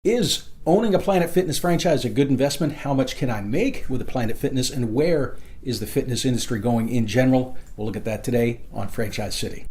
Is owning a Planet Fitness franchise a good investment? How much can I make with a Planet Fitness? And where is the fitness industry going in general? We'll look at that today on Franchise.city.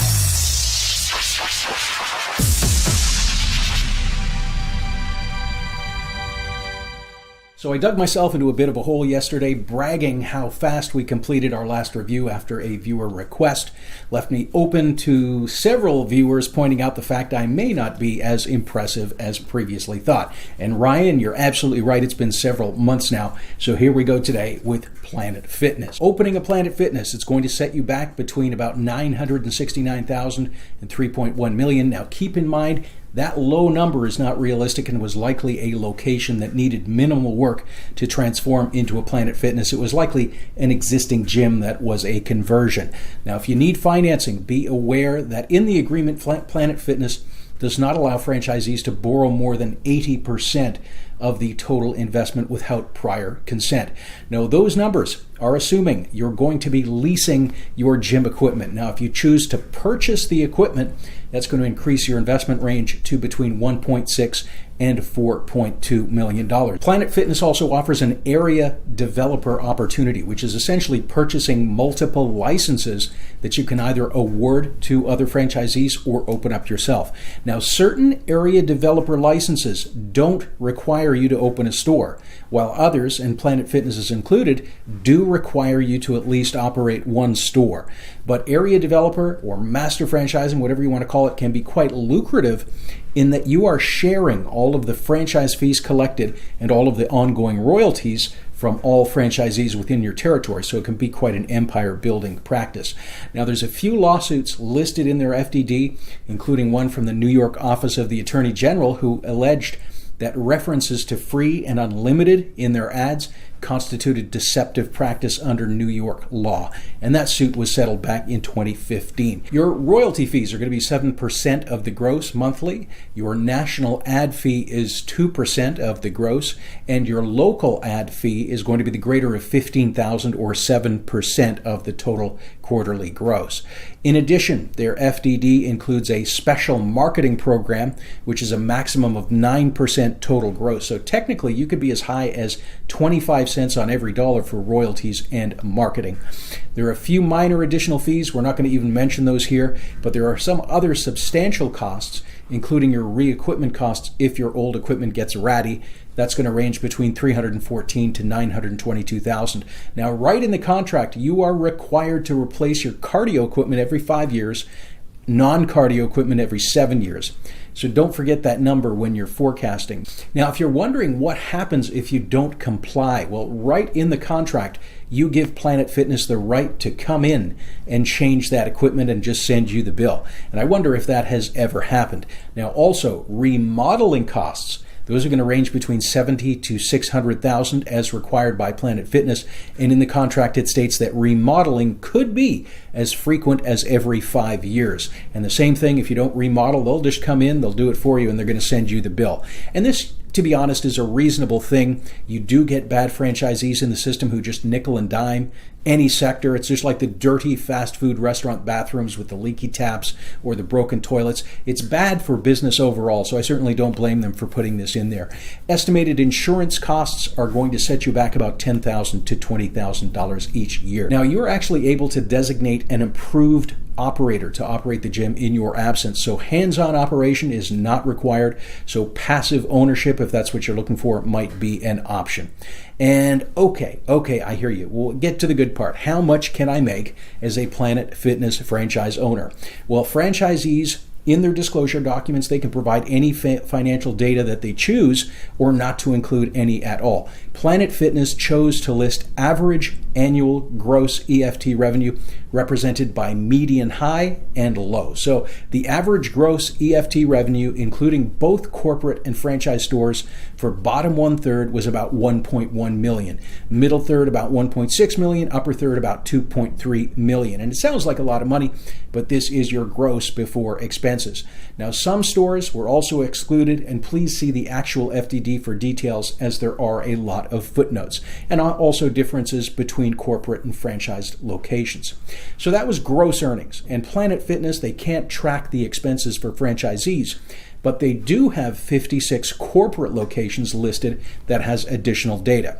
So I dug myself into a bit of a hole yesterday, bragging how fast we completed our last review after a viewer request. Left me open to several viewers pointing out the fact I may not be as impressive as previously thought. And Ryan, you're absolutely right. It's been several months now. So here we go today with Planet Fitness. Opening a Planet Fitness, it's going to set you back between about $969,000 and $3.1 million. Now keep in mind, that low number is not realistic and was likely a location that needed minimal work to transform into a Planet Fitness. It was likely an existing gym that was a conversion. Now, if you need financing, be aware that in the agreement, Planet Fitness does not allow franchisees to borrow more than 80% of the total investment without prior consent. Now, those numbers are assuming you're going to be leasing your gym equipment. Now, if you choose to purchase the equipment, that's going to increase your investment range to between $1.6 and $4.2 million. Planet Fitness also offers an area developer opportunity, which is essentially purchasing multiple licenses that you can either award to other franchisees or open up yourself. Now, certain area developer licenses don't require you to open a store, while others, and Planet Fitness is included, do require you to at least operate one store. But area developer or master franchising, whatever you want to call it, can be quite lucrative in that you are sharing all of the franchise fees collected and all of the ongoing royalties from all franchisees within your territory. So it can be quite an empire building practice. Now, there's a few lawsuits listed in their FDD, including one from the New York Office of the Attorney General, who alleged that references to free and unlimited in their ads constituted deceptive practice under New York law. And that suit was settled back in 2015. Your royalty fees are going to be 7% of the gross monthly. Your national ad fee is 2% of the gross. And your local ad fee is going to be the greater of $15,000 or 7% of the total quarterly gross. In addition, their FDD includes a special marketing program, which is a maximum of 9% total gross. So technically, you could be as high as 25 cents on every dollar for royalties and marketing. There are a few minor additional fees. We're not going to even mention those here, but there are some other substantial costs, including your re-equipment costs if your old equipment gets ratty. That's going to range between $314,000 to $922,000. Now, right in the contract, you are required to replace your cardio equipment every 5 years, non-cardio equipment every 7 years. So don't forget that number when you're forecasting. Now, if you're wondering what happens if you don't comply, well, right in the contract, you give Planet Fitness the right to come in and change that equipment and just send you the bill. And I wonder if that has ever happened. Now, also, remodeling costs. Those are going to range between $70,000 to $600,000 as required by Planet Fitness. And in the contract, it states that remodeling could be as frequent as every 5 years. And the same thing, if you don't remodel, they'll just come in, they'll do it for you, and they're going to send you the bill. And this, to be honest, is a reasonable thing. You do get bad franchisees in the system who just nickel and dime any sector. It's just like the dirty fast food restaurant bathrooms with the leaky taps or the broken toilets. It's bad for business overall, so I certainly don't blame them for putting this in there. Estimated insurance costs are going to set you back about $10,000 to $20,000 each year. Now, you're actually able to designate an approved operator to operate the gym in your absence. So hands-on operation is not required. So passive ownership, if that's what you're looking for, might be an option. And okay, I hear you. We'll get to the good part. How much can I make as a Planet Fitness franchise owner? Well, franchisees, in their disclosure documents, they can provide any financial data that they choose or not to include any at all. Planet Fitness chose to list average annual gross EFT revenue represented by median high and low. So the average gross EFT revenue, including both corporate and franchise stores, for bottom 1/3 was about $1.1 million. Middle third about $1.6 million, upper third about $2.3 million. And it sounds like a lot of money, but this is your gross before expenses. Now, some stores were also excluded, and please see the actual FDD for details, as there are a lot of footnotes, and also differences between corporate and franchised locations. So that was gross earnings. And Planet Fitness, they can't track the expenses for franchisees. but they do have 56 corporate locations listed that has additional data.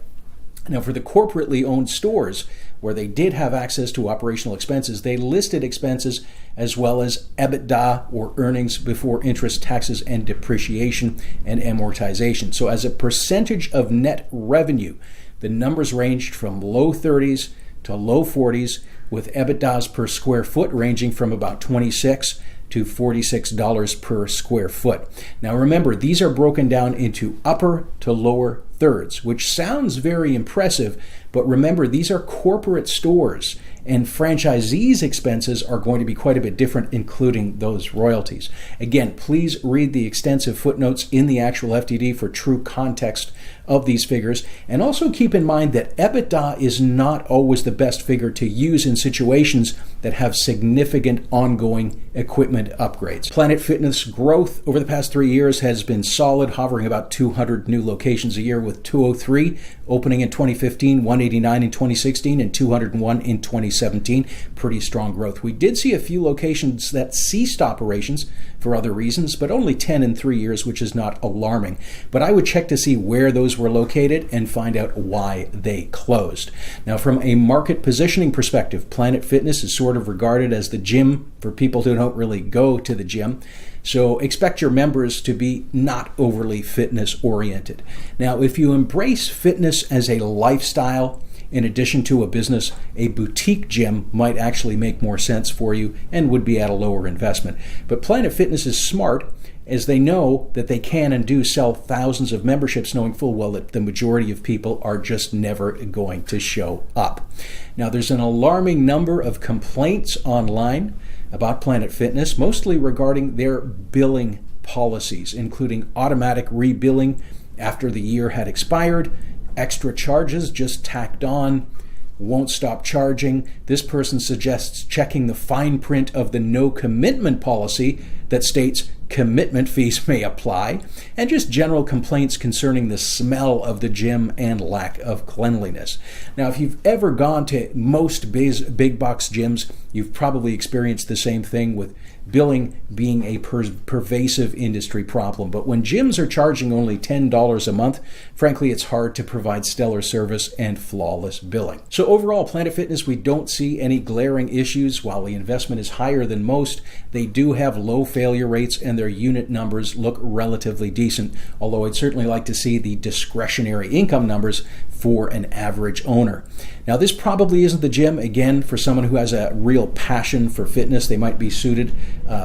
Now, for the corporately owned stores where they did have access to operational expenses, they listed expenses as well as EBITDA, or earnings before interest, taxes, and depreciation and amortization. So as a percentage of net revenue, the numbers ranged from low 30s to low 40s, with EBITDAs per square foot ranging from about $26 to $46 per square foot. Now remember, these are broken down into upper to lower thirds, which sounds very impressive, but remember, these are corporate stores, and franchisees' expenses are going to be quite a bit different, including those royalties. Again, please read the extensive footnotes in the actual FDD for true context of these figures, and also keep in mind that EBITDA is not always the best figure to use in situations that have significant ongoing equipment upgrades. Planet Fitness growth over the past 3 years has been solid, hovering about 200 new locations a year, with 203 opening in 2015, 189 in 2016, and 201 in 2017. Pretty strong growth. We did see a few locations that ceased operations for other reasons, but only 10 in 3 years, which is not alarming. But I would check to see where those were located and find out why they closed. Now, from a market positioning perspective, Planet Fitness is sort of regarded as the gym for people who don't really go to the gym. So expect your members to be not overly fitness oriented. Now, if you embrace fitness as a lifestyle in addition to a business, a boutique gym might actually make more sense for you and would be at a lower investment. But Planet Fitness is smart, as they know that they can and do sell thousands of memberships, knowing full well that the majority of people are just never going to show up. Now, there's an alarming number of complaints online about Planet Fitness, mostly regarding their billing policies, including automatic rebilling after the year had expired, extra charges just tacked on, won't stop charging. This person suggests checking the fine print of the no commitment policy that states commitment fees may apply, and just general complaints concerning the smell of the gym and lack of cleanliness. Now, if you've ever gone to most big box gyms, you've probably experienced the same thing, with billing being a pervasive industry problem. But when gyms are charging only $10 a month, frankly, it's hard to provide stellar service and flawless billing. So overall, Planet Fitness, we don't see any glaring issues. While the investment is higher than most, they do have low failure rates, and their unit numbers look relatively decent, although I'd certainly like to see the discretionary income numbers for an average owner. Now, this probably isn't the gym. Again, for someone who has a real passion for fitness, they might be suited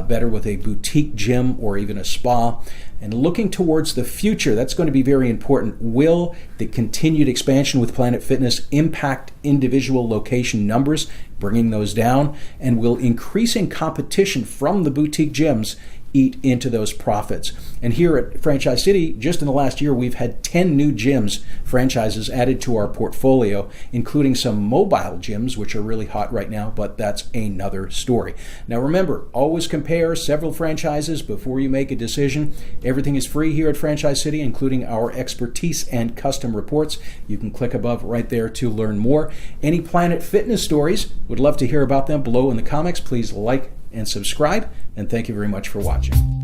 better with a boutique gym or even a spa. And looking towards the future, that's going to be very important. Will the continued expansion with Planet Fitness impact individual location numbers, bringing those down? And will increasing competition from the boutique gyms eat into those profits? And here at Franchise.city, just in the last year, we've had 10 new gyms franchises added to our portfolio, including some mobile gyms, which are really hot right now, but that's another story. Now remember, always compare several franchises before you make a decision. Everything is free here at Franchise.city, including our expertise and custom reports. You can click above right there to learn more. Any Planet Fitness stories, would love to hear about them below in the comments. Please like and subscribe, and thank you very much for watching.